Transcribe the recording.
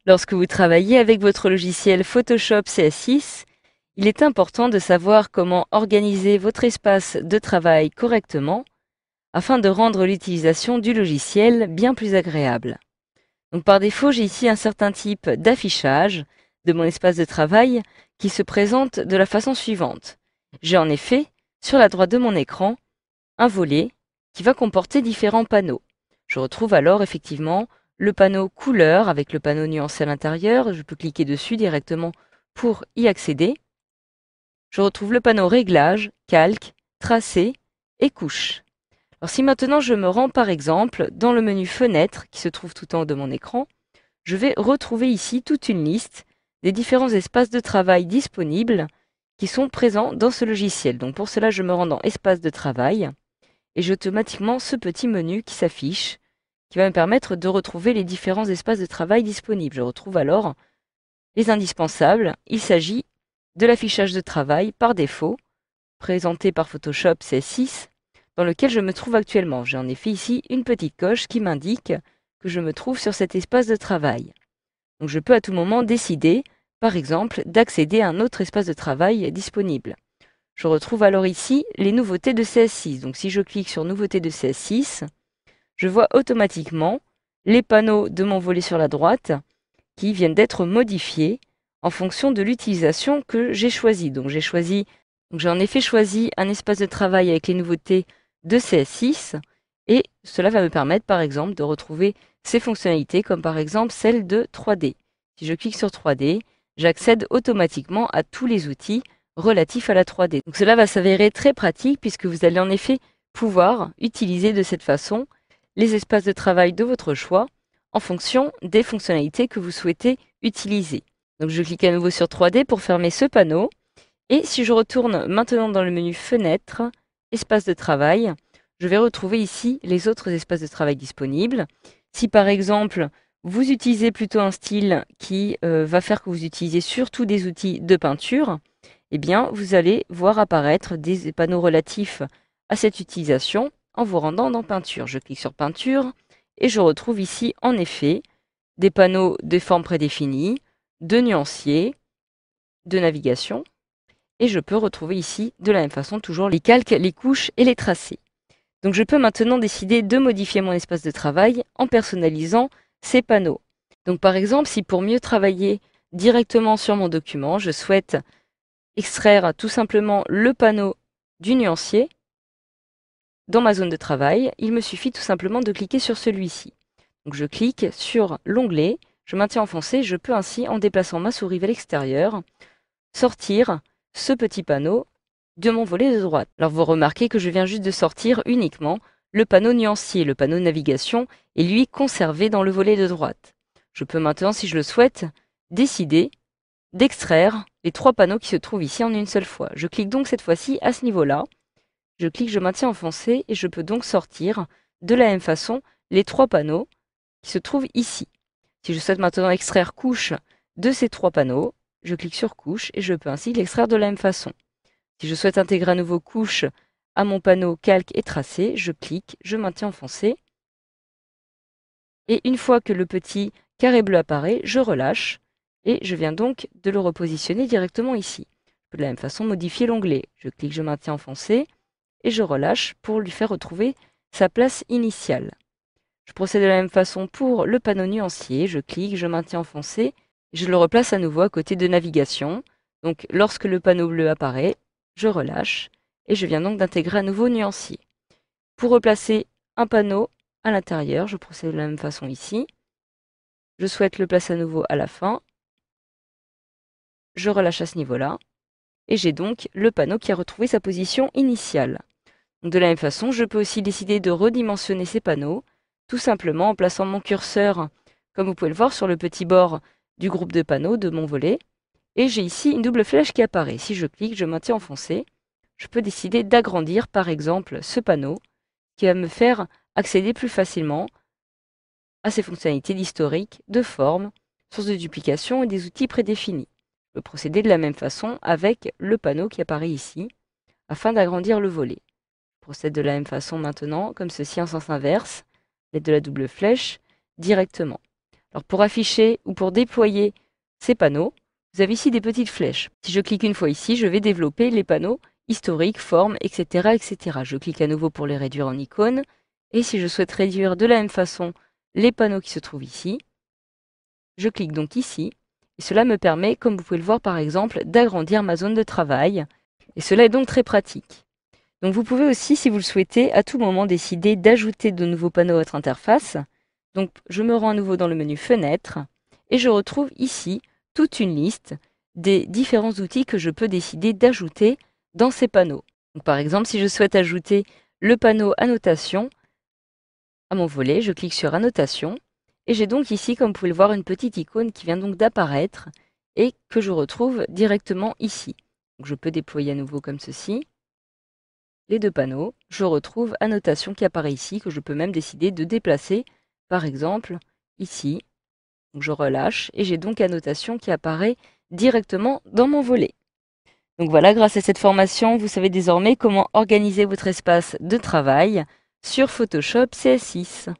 Lorsque vous travaillez avec votre logiciel Photoshop CS6, il est important de savoir comment organiser votre espace de travail correctement afin de rendre l'utilisation du logiciel bien plus agréable. Donc par défaut, j'ai ici un certain type d'affichage de mon espace de travail qui se présente de la façon suivante. J'ai en effet, sur la droite de mon écran, un volet qui va comporter différents panneaux. Je retrouve alors effectivement le panneau couleur avec le panneau nuancé à l'intérieur. Je peux cliquer dessus directement pour y accéder. Je retrouve le panneau réglage, calque, tracé et couche. Alors si maintenant je me rends par exemple dans le menu fenêtre qui se trouve tout en haut de mon écran, je vais retrouver ici toute une liste des différents espaces de travail disponibles qui sont présents dans ce logiciel. Donc pour cela, je me rends dans espace de travail et j'ai automatiquement ce petit menu qui s'affiche, qui va me permettre de retrouver les différents espaces de travail disponibles. Je retrouve alors les indispensables. Il s'agit de l'affichage de travail par défaut, présenté par Photoshop CS6, dans lequel je me trouve actuellement. J'ai en effet ici une petite coche qui m'indique que je me trouve sur cet espace de travail. Donc je peux à tout moment décider, par exemple, d'accéder à un autre espace de travail disponible. Je retrouve alors ici les nouveautés de CS6. Donc si je clique sur nouveautés de CS6, je vois automatiquement les panneaux de mon volet sur la droite qui viennent d'être modifiés en fonction de l'utilisation que j'ai choisie. Donc j'ai en effet choisi un espace de travail avec les nouveautés de CS6 et cela va me permettre par exemple de retrouver ces fonctionnalités comme par exemple celle de 3D. Si je clique sur 3D, j'accède automatiquement à tous les outils relatifs à la 3D. Donc cela va s'avérer très pratique puisque vous allez en effet pouvoir utiliser de cette façon les espaces de travail de votre choix en fonction des fonctionnalités que vous souhaitez utiliser. Donc je clique à nouveau sur 3D pour fermer ce panneau. Et si je retourne maintenant dans le menu Fenêtre, Espace de travail, je vais retrouver ici les autres espaces de travail disponibles. Si par exemple, vous utilisez plutôt un style qui va faire que vous utilisez surtout des outils de peinture, eh bien, vous allez voir apparaître des panneaux relatifs à cette utilisation en vous rendant dans Peinture. Je clique sur Peinture et je retrouve ici en effet des panneaux de formes prédéfinies, de nuanciers, de navigation. Et je peux retrouver ici, de la même façon, toujours les calques, les couches et les tracés. Donc je peux maintenant décider de modifier mon espace de travail en personnalisant ces panneaux. Donc par exemple, si pour mieux travailler directement sur mon document, je souhaite extraire tout simplement le panneau du nuancier dans ma zone de travail, il me suffit tout simplement de cliquer sur celui-ci. Donc je clique sur l'onglet, je maintiens enfoncé, je peux ainsi, en déplaçant ma souris vers l'extérieur, sortir ce petit panneau de mon volet de droite. Alors vous remarquez que je viens juste de sortir uniquement le panneau nuancier, le panneau navigation est lui conservé dans le volet de droite. Je peux maintenant, si je le souhaite, décider d'extraire les trois panneaux qui se trouvent ici en une seule fois. Je clique donc cette fois-ci à ce niveau-là, je clique, je maintiens enfoncé et je peux donc sortir de la même façon les trois panneaux qui se trouvent ici. Si je souhaite maintenant extraire couche de ces trois panneaux, je clique sur couche et je peux ainsi l'extraire de la même façon. Si je souhaite intégrer un nouveau couche à mon panneau calque et tracé, je clique, je maintiens enfoncé. Et une fois que le petit carré bleu apparaît, je relâche et je viens donc de le repositionner directement ici. Je peux de la même façon modifier l'onglet. Je clique, je maintiens enfoncé et je relâche pour lui faire retrouver sa place initiale. Je procède de la même façon pour le panneau nuancier. Je clique, je maintiens enfoncé. Je le replace à nouveau à côté de navigation. Donc lorsque le panneau bleu apparaît, je relâche et je viens donc d'intégrer à nouveau nuancier. Pour replacer un panneau à l'intérieur, je procède de la même façon ici. Je souhaite le placer à nouveau à la fin. Je relâche à ce niveau-là. Et j'ai donc le panneau qui a retrouvé sa position initiale. De la même façon, je peux aussi décider de redimensionner ces panneaux, tout simplement en plaçant mon curseur, comme vous pouvez le voir, sur le petit bord du groupe de panneaux de mon volet. Et j'ai ici une double flèche qui apparaît. Si je clique, je maintiens enfoncé. Je peux décider d'agrandir, par exemple, ce panneau, qui va me faire accéder plus facilement à ces fonctionnalités d'historique, de forme, source de duplication et des outils prédéfinis. Je peux procéder de la même façon avec le panneau qui apparaît ici, afin d'agrandir le volet. Je procède de la même façon maintenant, comme ceci en sens inverse, l'aide de la double flèche, directement. Alors pour afficher ou pour déployer ces panneaux, vous avez ici des petites flèches. Si je clique une fois ici, je vais développer les panneaux historiques, formes, etc., etc. Je clique à nouveau pour les réduire en icônes. Et si je souhaite réduire de la même façon les panneaux qui se trouvent ici, je clique donc ici. Et cela me permet, comme vous pouvez le voir par exemple, d'agrandir ma zone de travail. Et cela est donc très pratique. Donc vous pouvez aussi, si vous le souhaitez, à tout moment décider d'ajouter de nouveaux panneaux à votre interface. Donc je me rends à nouveau dans le menu Fenêtre et je retrouve ici toute une liste des différents outils que je peux décider d'ajouter dans ces panneaux. Donc, par exemple, si je souhaite ajouter le panneau Annotation à mon volet, je clique sur Annotation et j'ai donc ici, comme vous pouvez le voir, une petite icône qui vient donc d'apparaître et que je retrouve directement ici. Donc, je peux déployer à nouveau comme ceci les deux panneaux. Je retrouve Annotation qui apparaît ici, que je peux même décider de déplacer, par exemple ici. Donc, je relâche et j'ai donc Annotation qui apparaît directement dans mon volet. Donc voilà, grâce à cette formation, vous savez désormais comment organiser votre espace de travail sur Photoshop CS6.